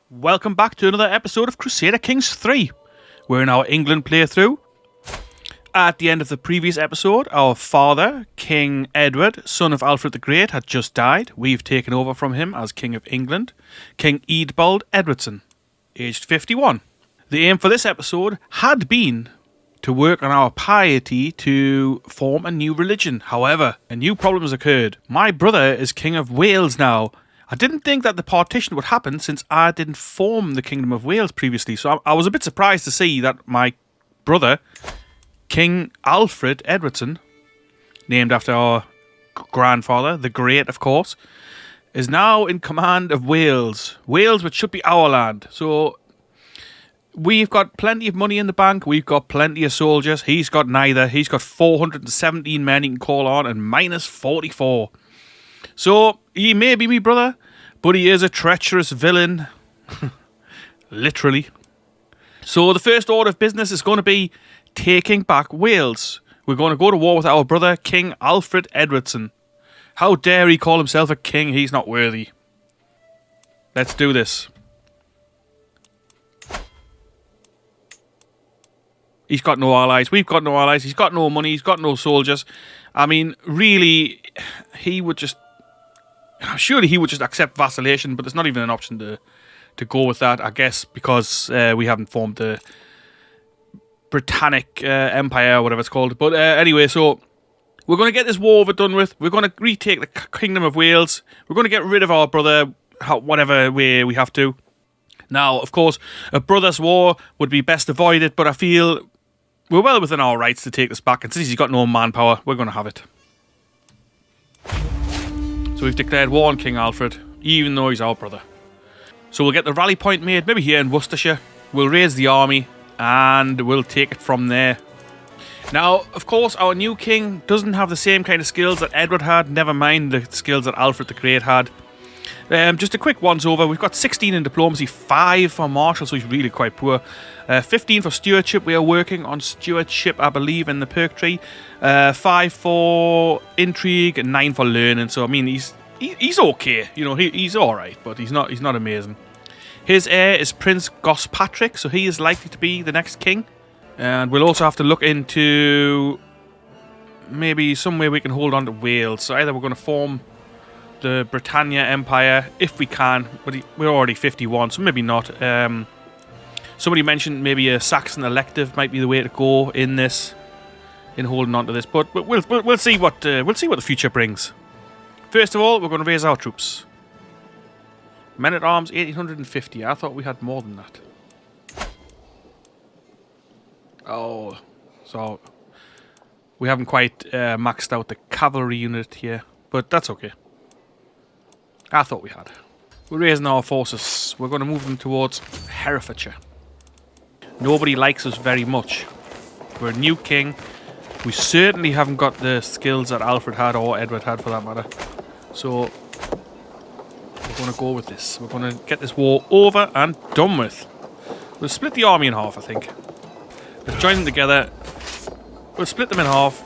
Welcome back to another episode of Crusader Kings 3. We're in our England playthrough. At the end of the previous episode, our father, King Edward, son of Alfred the Great, had just died. We've taken over from him as King of England, King Eadbald Edwardson, aged 51. The aim for this episode had been to work on our piety to form a new religion. However, a new problem has occurred. My brother is King of Wales now. I didn't think that the partition would happen since I didn't form the Kingdom of Wales previously, so I was a bit surprised to see that my brother, King Alfred Edwardson, named after our grandfather, the Great, of course, is now in command of Wales. Wales, which should be our land. So we've got plenty of money in the bank. We've got plenty of soldiers. He's got neither. He's got 417 men he can call on and minus 44. So, he may be me brother, but he is a treacherous villain. Literally. So, the first order of business is going to be taking back Wales. We're going to go to war with our brother, King Alfred Edwardson. How dare he call himself a king? He's not worthy. Let's do this. He's got no allies. We've got no allies. He's got no money. He's got no soldiers. I mean, really, he would just... Surely he would just accept vacillation, but there's not even an option to go with that, I guess, because we haven't formed the Britannic Empire, or whatever it's called. But anyway, so we're going to get this war over done with. We're going to retake the Kingdom of Wales. We're going to get rid of our brother, whatever way we have to. Now, of course, a brother's war would be best avoided, but I feel we're well within our rights to take this back. And since he's got no manpower, we're going to have it. So we've declared war on King Alfred, even though he's our brother. So we'll get the rally point made, maybe here in Worcestershire. We'll raise the army, and we'll take it from there. Now, of course, our new king doesn't have the same kind of skills that Edward had, never mind the skills that Alfred the Great had. Just a quick once-over. We've got 16 in diplomacy, 5 for martial, so he's really quite poor. 15 for stewardship. We are working on stewardship, I believe, in the perk tree. 5 for intrigue, and 9 for learning. So I mean, he's okay. You know, he's all right, but he's not amazing. His heir is Prince Gospatrick, so he is likely to be the next king. And we'll also have to look into maybe some way we can hold on to Wales. So either we're going to form the Britannia Empire, if we can, but we're already 51, so maybe not. Somebody mentioned maybe a Saxon elective might be the way to go in this, in holding on to this. But we'll see what the future brings. First of all, we're going to raise our troops. Men at arms 1850. I thought we had more than that. Oh, so we haven't quite maxed out the cavalry unit here, but that's okay. I thought we had. We're raising our forces. We're going to move them towards Herefordshire. Nobody likes us very much. We're a new king. We certainly haven't got the skills that Alfred had, or Edward had for that matter. So we're going to go with this. We're going to get this war over and done with. We'll split the army in half, I think. Let's join them together. We'll split them in half.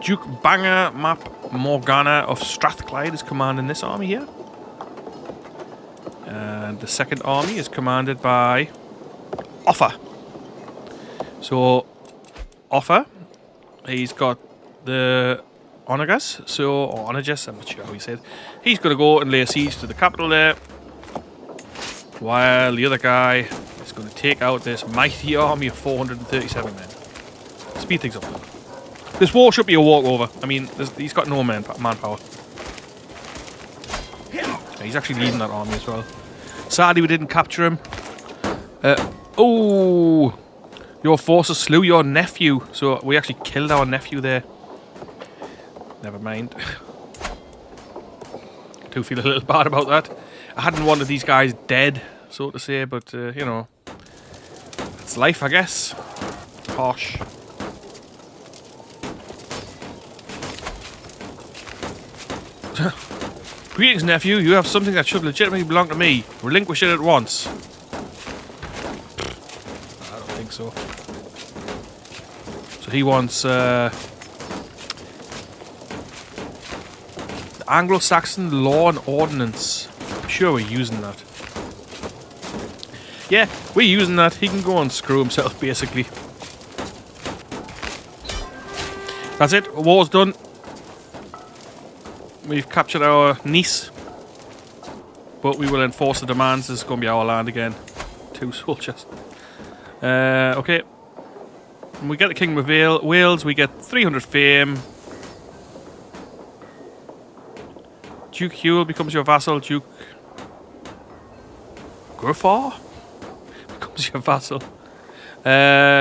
Duke Banger Map Morgana of Strathclyde is commanding this army here. And the second army is commanded by Offa. So, Offa, he's got the Onagas, or Onages, I'm not sure how he said. He's going to go and lay siege to the capital there, while the other guy is going to take out this mighty army of 437 men. Speed things up. This war should be a walkover. I mean, he's got no manpower. Yeah, he's actually leading that army as well. Sadly, we didn't capture him. Oh! Your forces slew your nephew. So we actually killed our nephew there. Never mind. I do feel a little bad about that. I hadn't wanted these guys dead, so to say, but, you know, it's life, I guess. Harsh. Greetings, nephew. You have something that should legitimately belong to me. Relinquish it at once. I don't think so. So he wants the Anglo Saxon Law and Ordinance. I'm sure we're using that. Yeah, we're using that. He can go and screw himself, basically. That's it. War's done. We've captured our niece. But we will enforce the demands. This is going to be our land again. 2 soldiers. Okay. When we get the Kingdom of Wales, we get 300 fame. Duke Hewell becomes your vassal. Duke Gruffaw becomes your vassal.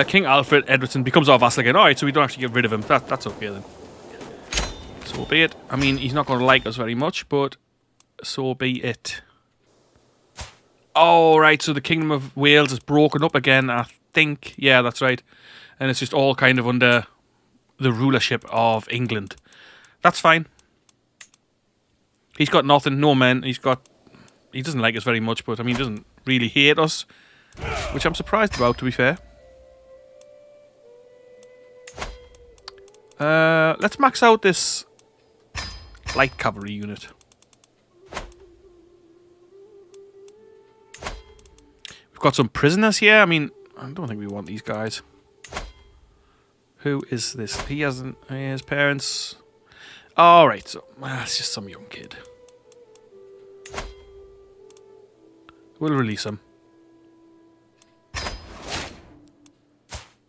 King Alfred Edwardson becomes our vassal again. Alright, so we don't actually get rid of him. That's okay then. So be it. I mean, he's not going to like us very much, but so be it. Oh, right, so the Kingdom of Wales is broken up again, I think. Yeah, that's right. And it's just all kind of under the rulership of England. That's fine. He's got nothing, no men. He doesn't like us very much, but I mean, he doesn't really hate us, which I'm surprised about, to be fair. Let's max out this light cavalry unit. We've got some prisoners here. I mean, I don't think we want these guys. Who is this? He hasn't. His parents. Alright, so it's just some young kid. We'll release him.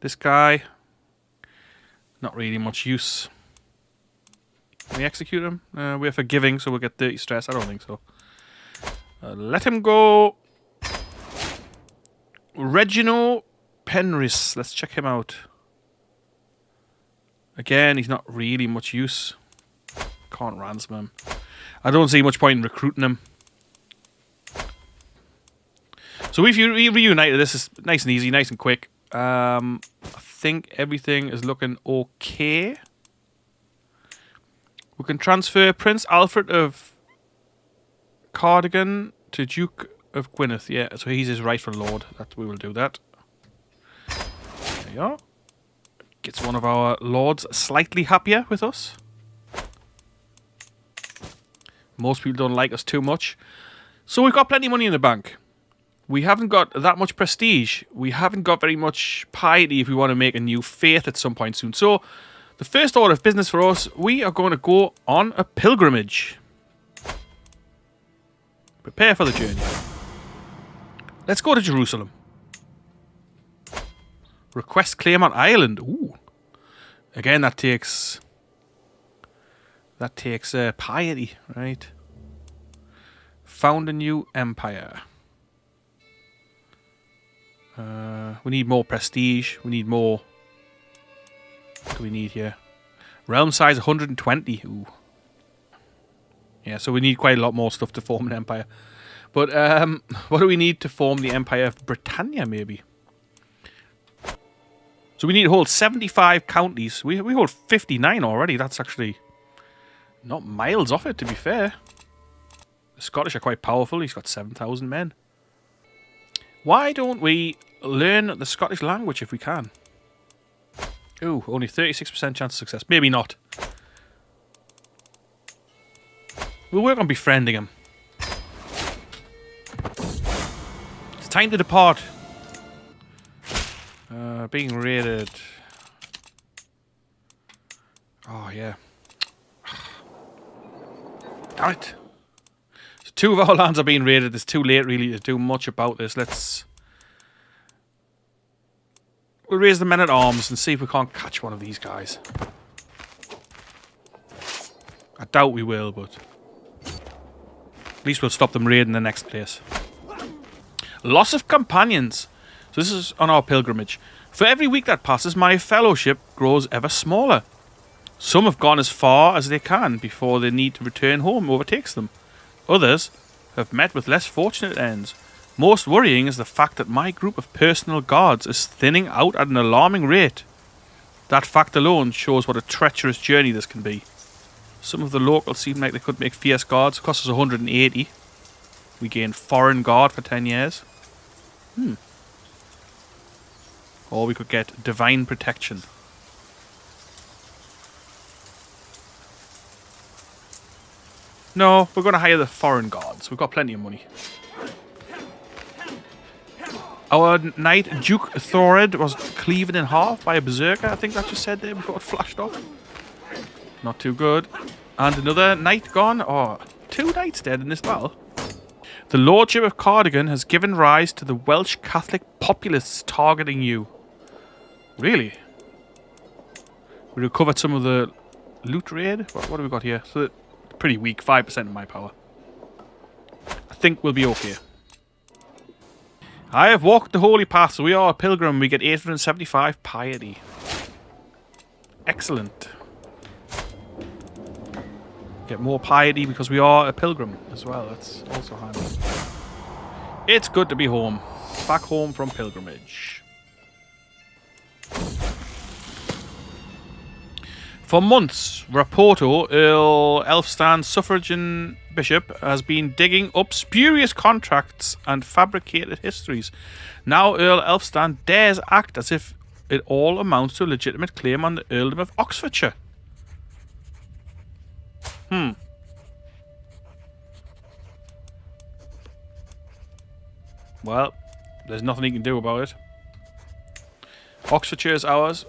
This guy. Not really much use. Can we execute him? We're forgiving, so we'll get 30 stress. I don't think so. Let him go. Reginald Penrith. Let's check him out. Again, he's not really much use. Can't ransom him. I don't see much point in recruiting him. So we've reunited. This is nice and easy, nice and quick. I think everything is looking okay. We can transfer Prince Alfred of Cardigan to Duke of Gwynedd. Yeah, so he's his rightful lord. We will do that. There you are. Gets one of our lords slightly happier with us. Most people don't like us too much. So we've got plenty of money in the bank. We haven't got that much prestige. We haven't got very much piety if we want to make a new faith at some point soon. So the first order of business for us, we are going to go on a pilgrimage. Prepare for the journey. Let's go to Jerusalem. Request claim on Ireland. Ooh. Again, that takes piety, right? Found a new empire. We need more prestige. We need more. What do we need here? Realm size 120. Ooh. Yeah, so we need quite a lot more stuff to form an empire. But what do we need to form the Empire of Britannia, maybe? So we need to hold 75 counties. We hold 59 already. That's actually not miles off it, to be fair. The Scottish are quite powerful. He's got 7,000 men. Why don't we learn the Scottish language if we can? Ooh, only 36% chance of success. Maybe not. We'll work on befriending him. It's time to depart. Being raided. Oh, yeah. Damn it. So 2 of our lands are being raided. It's too late, really, to do much about this. We'll raise the men at arms and see if we can't catch one of these guys. I doubt we will, but at least we'll stop them raiding the next place. Loss of companions. So this is on our pilgrimage. For every week that passes, my fellowship grows ever smaller. Some have gone as far as they can before the need to return home overtakes them. Others have met with less fortunate ends. Most worrying is the fact that my group of personal guards is thinning out at an alarming rate. That fact alone shows what a treacherous journey this can be. Some of the locals seem like they could make fierce guards. It costs us 180. We gain foreign guard for 10 years. Or we could get divine protection. No, we're going to hire the foreign guards. We've got plenty of money. Our knight, Duke Thorid, was cleaved in half by a berserker. I think that just said there before it flashed off. Not too good. And another knight gone. Oh, 2 knights dead in this battle. The Lordship of Cardigan has given rise to the Welsh Catholic populists targeting you. Really? We recovered some of the loot raid. What have we got here? So, pretty weak. 5% of my power. I think we'll be okay. I have walked the holy path, so we are a pilgrim. We get 875 piety. Excellent. Get more piety because we are a pilgrim as well. That's also handy. It's good to be home. Back home from pilgrimage. For months, Rapoto, Earl Elfstan's suffragan bishop, has been digging up spurious contracts and fabricated histories. Now Earl Elfstan dares act as if it all amounts to a legitimate claim on the earldom of Oxfordshire. Well, there's nothing he can do about it. Oxfordshire is ours.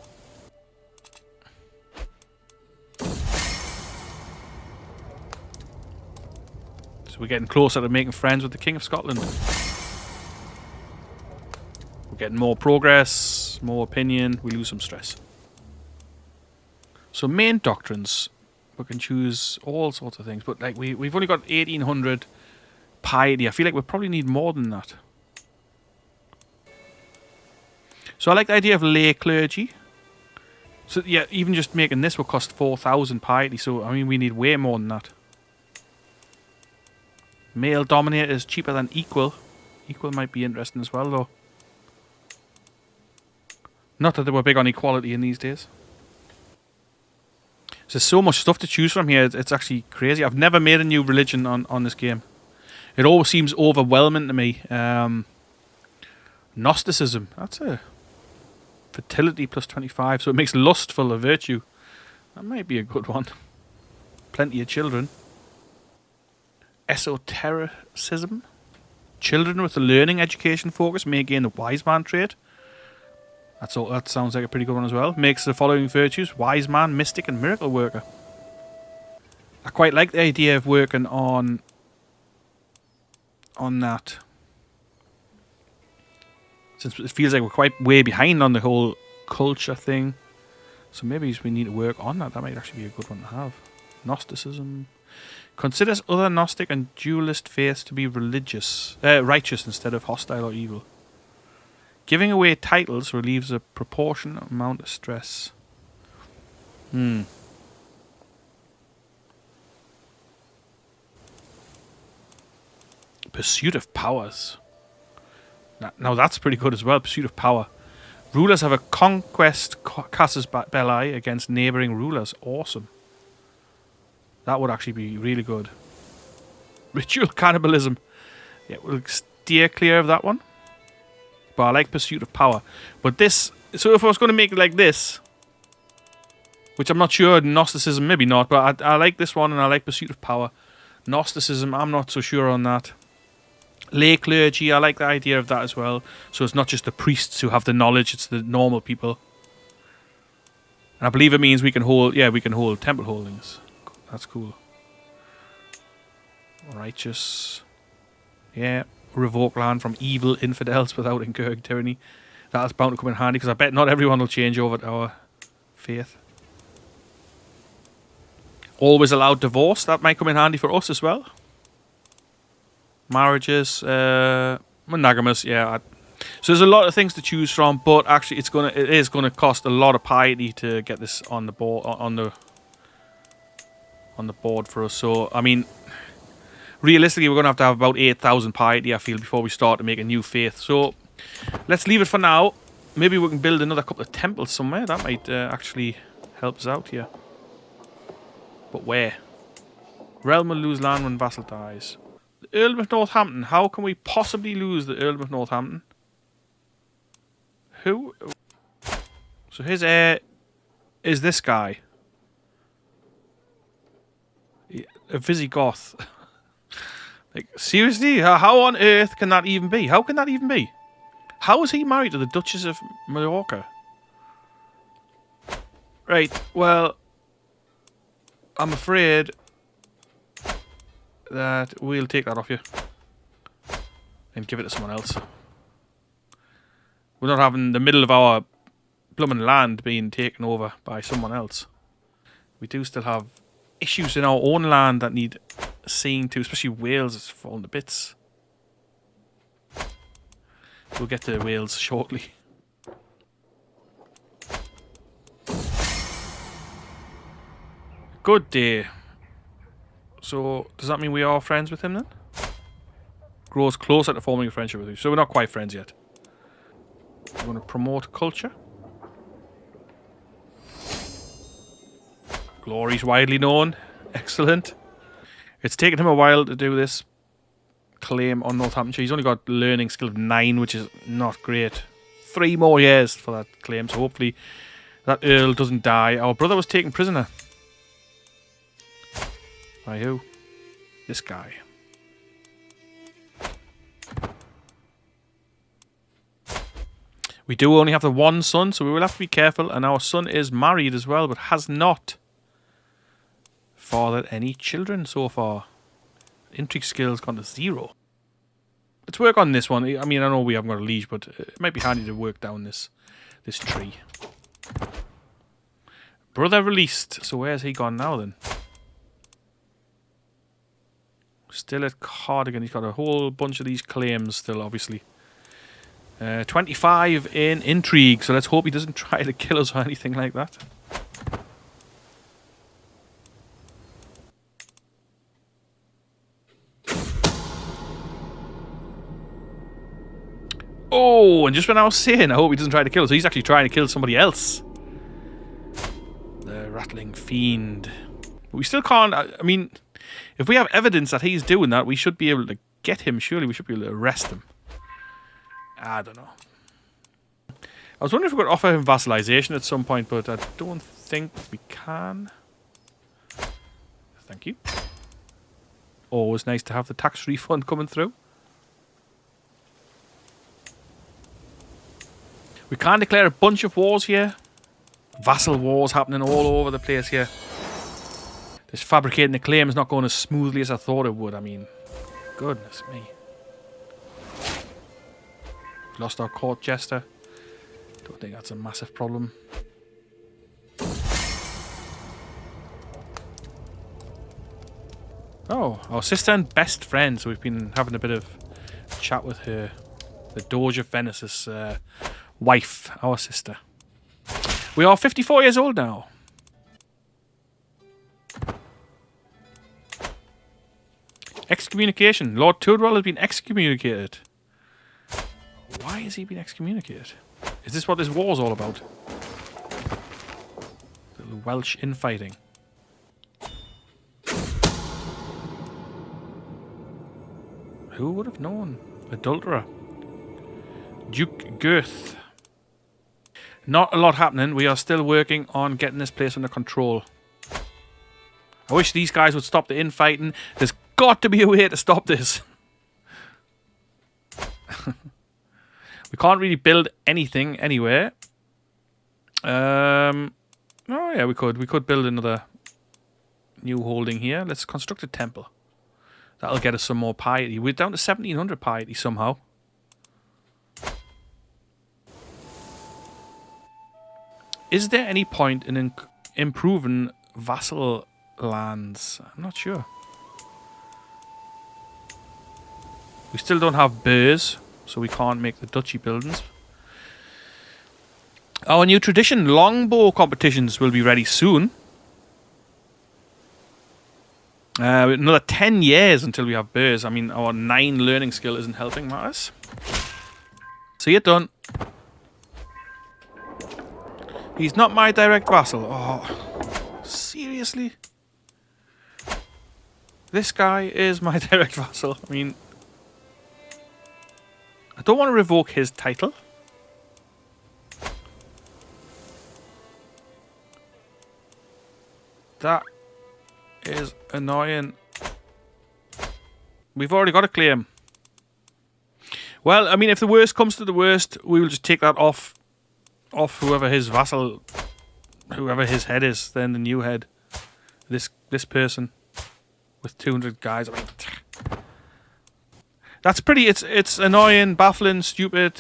So we're getting closer to making friends with the King of Scotland. We're getting more progress, more opinion. We lose some stress. So main doctrines. We can choose all sorts of things. But like we've only got 1800 piety. I feel like we probably need more than that. So I like the idea of lay clergy. So yeah, even just making this will cost 4,000 piety. So I mean, we need way more than that. Male dominator is cheaper than equal. Equal might be interesting as well, though. Not that they were big on equality in these days. There's so much stuff to choose from here. It's actually crazy. I've never made a new religion on this game. It always seems overwhelming to me. Gnosticism. That's a fertility plus 25. So it makes lustful a virtue. That might be a good one. Plenty of children. Esotericism. Children with a learning education focus may gain the wise man trait. That sounds like a pretty good one as well. Makes the following virtues: wise man, mystic, and miracle worker. I quite like the idea of working on that. Since it feels like we're quite way behind on the whole culture thing. So maybe we need to work on that. That might actually be a good one to have. Gnosticism. Considers other Gnostic and dualist faiths to be righteous instead of hostile or evil. Giving away titles relieves a proportionate amount of stress. Pursuit of powers. Now that's pretty good as well. Pursuit of power. Rulers have a conquest casus belli against neighbouring rulers. Awesome. That would actually be really good. Ritual cannibalism. Yeah, we'll steer clear of that one. But I like pursuit of power. But this... So if I was going to make it like this... Which I'm not sure, Gnosticism, maybe not. But I like this one and I like pursuit of power. Gnosticism, I'm not so sure on that. Lay clergy, I like the idea of that as well. So it's not just the priests who have the knowledge, it's the normal people. And I believe it means we can hold... Yeah, we can hold temple holdings. That's cool. Righteous. Yeah. Revoke land from evil infidels without incurring tyranny. That's bound to come in handy because I bet not everyone will change over to our faith. Always allowed divorce. That might come in handy for us as well. Marriages. Monogamous. Yeah. So there's a lot of things to choose from, but actually it is gonna cost a lot of piety to get this on the board on the board for us. So I mean, realistically, we're going to have about 8,000 piety, I feel, before we start to make a new faith. So, let's leave it for now. Maybe we can build another couple of temples somewhere. That might actually help us out here. But where? Realm will lose land when vassal dies. The Earldom of Northampton. How can we possibly lose the Earldom of Northampton? Who? So his heir is this guy. A Visigoth. Like, seriously? How on earth can that even be? How can that even be? How is he married to the Duchess of Mallorca? Right, well, I'm afraid that we'll take that off you and give it to someone else. We're not having the middle of our blooming land being taken over by someone else. We do still have issues in our own land that need seeing to, especially Wales is falling to bits. We'll get to Wales shortly. Good day. So, does that mean we are friends with him then? Grows closer to forming a friendship with you. So we're not quite friends yet. We're going to promote culture. Glory's widely known. Excellent. It's taken him a while to do this claim on Northamptonshire. He's only got learning skill of 9, which is not great. 3 more years for that claim, so hopefully that Earl doesn't die. Our brother was taken prisoner. By who? This guy. We do only have the one son, so we will have to be careful. And our son is married as well, but has not fathered any children so far. Intrigue skills gone to 0. Let's work on this one. I mean, I know we haven't got a liege, but it might be handy to work down this tree. Brother released. So where's he gone now then? Still at Cardigan. He's got a whole bunch of these claims still, obviously. 25 in intrigue, so let's hope he doesn't try to kill us or anything like that. Oh, and just when I was saying, I hope he doesn't try to kill us, he's actually trying to kill somebody else. The rattling fiend. But we still can't, I mean, if we have evidence that he's doing that, we should be able to get him, surely we should be able to arrest him. I don't know. I was wondering if we could offer him vassalization at some point, but I don't think we can. Thank you. Always nice to have the tax refund coming through. We can declare a bunch of wars here. Vassal wars happening all over the place here. This fabricating the claim is not going as smoothly as I thought it would. I mean, goodness me. Lost our court jester. Don't think that's a massive problem. Oh, our sister and best friend. So we've been having a bit of chat with her. The Doge of Venice's wife, our sister. We are 54 years old now. Excommunication. Lord Tudwell has been excommunicated. Why has he been excommunicated? Is this what this war's all about? Little Welsh infighting. Who would have known? Adulterer. Duke Girth. Not a lot happening. We are still working on getting this place under control. I wish these guys would stop the infighting. There's got to be a way to stop this. We can't really build anything anywhere. Oh yeah, we could. We could build another new holding here. Let's construct a temple. That'll get us some more piety. We're down to 1700 piety somehow. Is there any point in improving vassal lands? I'm not sure. We still don't have burhs, so we can't make the duchy buildings. Our new tradition, longbow competitions, will be ready soon. Another 10 years until we have burhs. I mean, our 9 learning skill isn't helping matters. See it done. He's not my direct vassal. Oh, seriously? This guy is my direct vassal. I mean, I don't want to revoke his title. That is annoying. We've already got a claim. Well, I mean, if the worst comes to the worst, we will just take that off whoever his vassal, whoever his head is, then the new head. This person with 200 guys. I mean, that's pretty. It's annoying, baffling, stupid,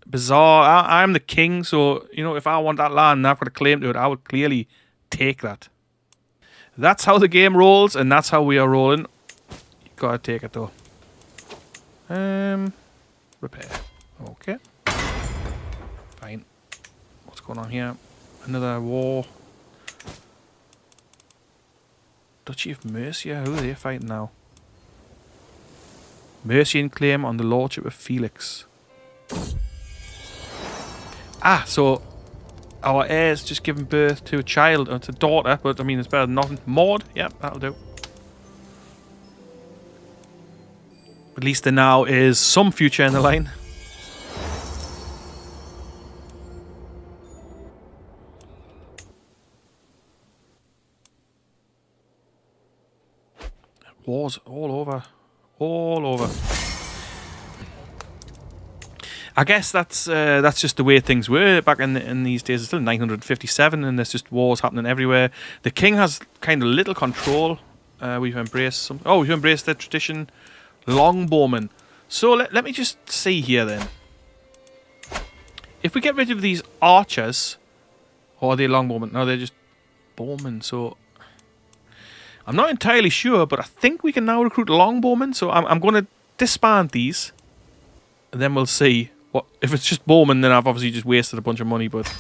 bizarre. I'm the king, so you know if I want that land and I've got a claim to it, I would clearly take that. That's how the game rolls, and that's how we are rolling. You gotta take it though. Repair. Okay. Fine. What's going on here? Another war. Duchy of Mercia. Who are they fighting now? Mercian claim on the lordship of Felix. Ah, so our heir's just given birth to a child. It's a daughter, but I mean it's better than nothing. Maud, yeah, that'll do. At least there now is some future in the line. Wars all over. All over. I guess that's just the way things were back in these days. It's still 957 and there's just wars happening everywhere. The king has kind of little control. We've embraced some... Oh, we've embraced the tradition. Longbowmen. So let me just see here then. If we get rid of these archers... Or are they longbowmen? No, they're just bowmen, so... I'm not entirely sure, but I think we can now recruit longbowmen. So I'm going to disband these. And then we'll see. What if it's just bowmen, then I've obviously just wasted a bunch of money, but...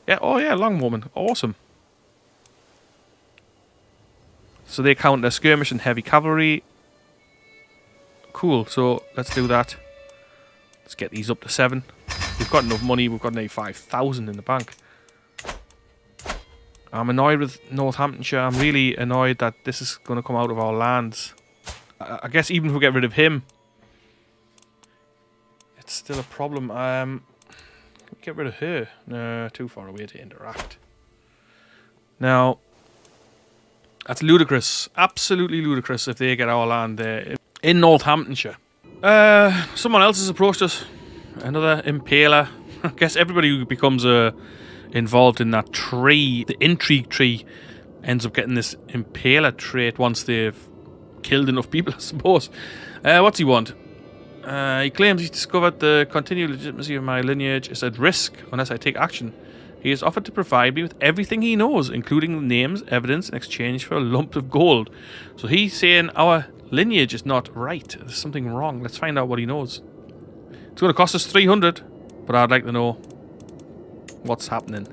Yeah, oh yeah, longbowmen. Awesome. So they count as skirmish and heavy cavalry. Cool, so let's do that. Let's get these up to 7. We've got enough money, we've got nearly 5,000 in the bank. I'm annoyed with Northamptonshire. I'm really annoyed that this is going to come out of our lands. I guess even if we get rid of him, it's still a problem. Can we get rid of her? No, too far away to interact. Now, that's ludicrous. Absolutely ludicrous if they get our land there in Northamptonshire. Someone else has approached us. Another impaler. I guess everybody who becomes involved in that tree, the intrigue tree, ends up getting this impaler trait once they've killed enough people, I suppose. What's he want? He claims he's discovered the continued legitimacy of my lineage is at risk unless I take action. He has offered to provide me with everything he knows, including names, evidence, in exchange for a lump of gold. So he's saying our lineage is not right. There's something wrong. Let's find out what he knows. It's going to cost us 300, but I'd like to know what's happening.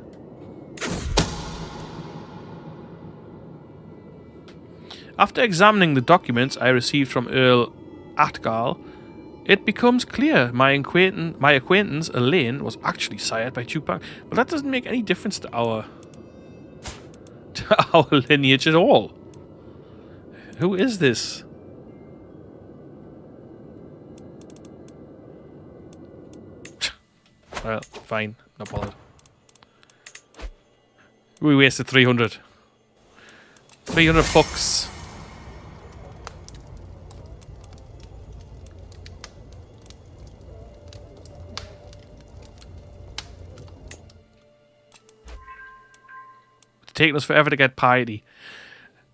After examining the documents I received from Earl Atgal, it becomes clear my acquaintance Elaine was actually sired by Duke Bang. But that doesn't make any difference to our lineage at all. Who is this? Well, fine. Not bothered. We wasted 300. 300 bucks. It's taking us forever to get piety.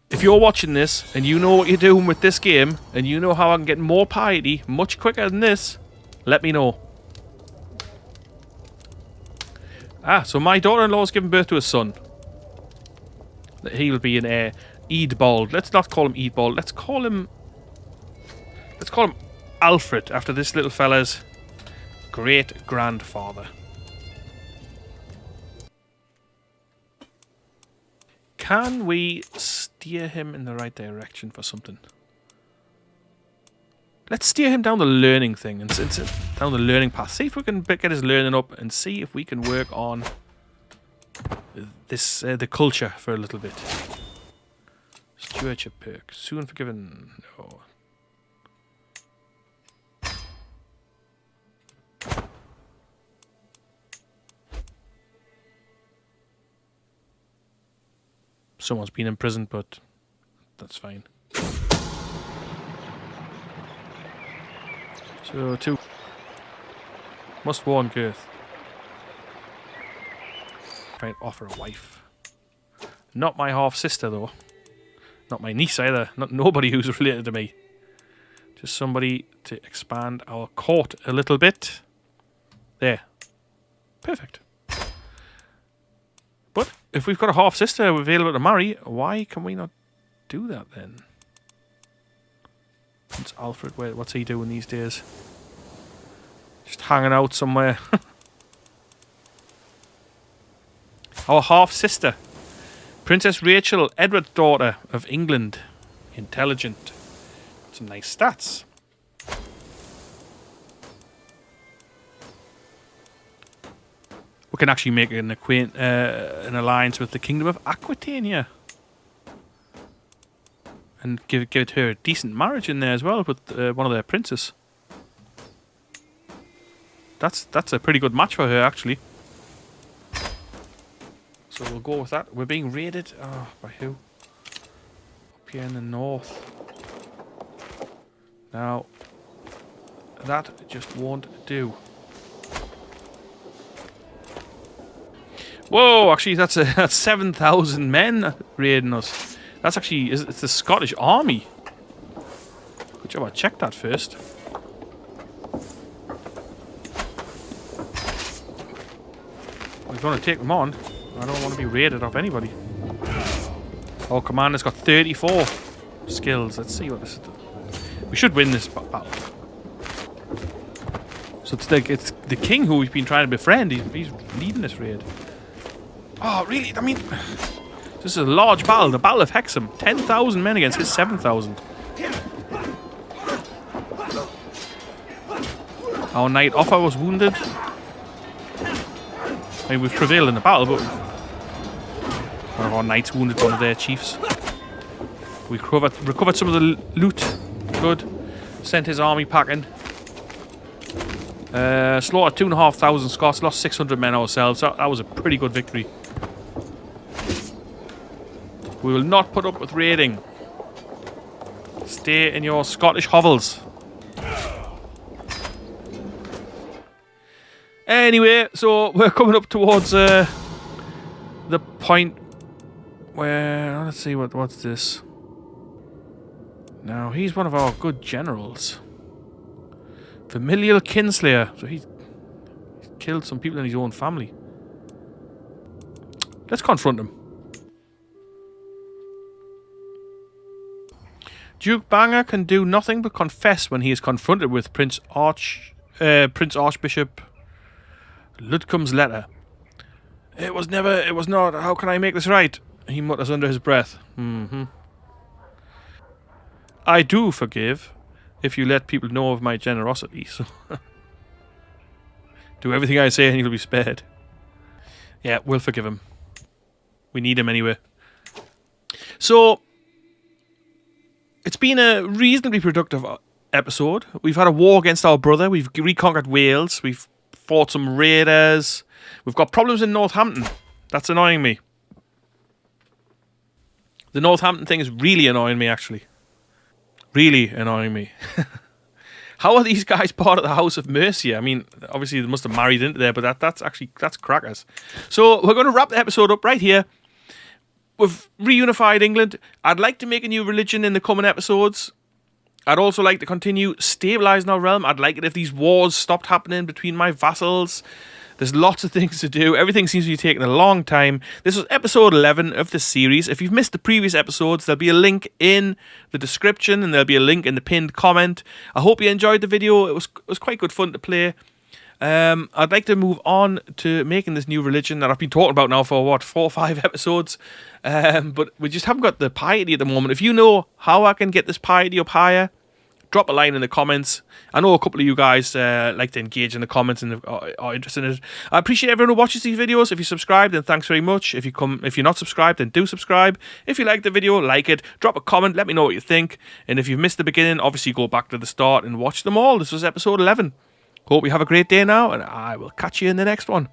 If you're watching this and you know what you're doing with this game and you know how I can get more piety much quicker than this, let me know. Ah, so my daughter-in-law's given birth to a son. He'll be an heir. Eadbald. Let's not call him Eadbald. Let's call him Alfred, after this little fella's great-grandfather. Can we steer him in the right direction for something? Let's steer him down the learning thing and down the learning path. See if we can get his learning up and see if we can work on this the culture for a little bit. Stewardship perk. Soon forgiven. No. Someone's been imprisoned, but that's fine. So 2. Must warn Girth. Try and offer a wife. Not my half-sister, though. Not my niece, either. Not nobody who's related to me. Just somebody to expand our court a little bit. There. Perfect. But if we've got a half-sister available to marry, why can we not do that, then? Prince Alfred, what's he doing these days? Just hanging out somewhere. Our half-sister. Princess Rachel, Edward's daughter of England. Intelligent. Got some nice stats. We can actually make an alliance with the Kingdom of Aquitania. And give her a decent marriage in there as well with one of their princes. That's a pretty good match for her, actually. So we'll go with that. We're being raided. Oh, by who? Up here in the north. Now, that just won't do. Whoa! Actually, that's 7,000 men raiding us. That's actually it's the Scottish army. Good job. I checked that first. We're going to take them on. I don't want to be raided off anybody. Our commander's got 34 skills. Let's see what this is. We should win this battle. So it's the king who we've been trying to befriend. He's leading this raid. Oh, really? I mean, this is a large battle. The Battle of Hexham. 10,000 men against his 7,000. Our knight Offa was wounded. I mean, we've prevailed in the battle, but one of our knights wounded one of their chiefs. We recovered some of the loot. Good. Sent his army packing. Slaughtered 2,500 Scots. Lost 600 men ourselves. That was a pretty good victory. We will not put up with raiding. Stay in your Scottish hovels. Anyway, so we're coming up towards the point where, let's see, what's this? Now, he's one of our good generals. Familial kinslayer. So he's killed some people in his own family. Let's confront him. Duke Banger can do nothing but confess when he is confronted with Prince Archbishop Ludcombe's letter. It was not. How can I make this right? He mutters under his breath. I do forgive if you let people know of my generosity. So do everything I say and you'll be spared. Yeah, we'll forgive him. We need him anyway. So it's been a reasonably productive episode. We've had a war against our brother. We've reconquered Wales. We've fought some raiders. We've got problems in Northampton. That's annoying me. The Northampton thing is really annoying me, actually. Really annoying me. How are these guys part of the House of Mercia? I mean, obviously they must have married into there, but that's crackers. So we're going to wrap the episode up right here. We've reunified England. I'd like to make a new religion in the coming episodes. I'd also like to continue stabilising our realm. I'd like it if these wars stopped happening between my vassals. There's lots of things to do. Everything seems to be taking a long time. This was episode 11 of this series. If you've missed the previous episodes, there'll be a link in the description and there'll be a link in the pinned comment. I hope you enjoyed the video. It was quite good fun to play. I'd like to move on to making this new religion that I've been talking about now for, 4 or 5 episodes. But we just haven't got the piety at the moment. If you know how I can get this piety up higher, drop a line in the comments. I know a couple of you guys like to engage in the comments and are interested in it. I appreciate everyone who watches these videos. If you subscribe, then thanks very much. If you're not subscribed, then do subscribe. If you like the video, like it. Drop a comment. Let me know what you think. And if you've missed the beginning, obviously go back to the start and watch them all. This was episode 11. Hope you have a great day now, and I will catch you in the next one.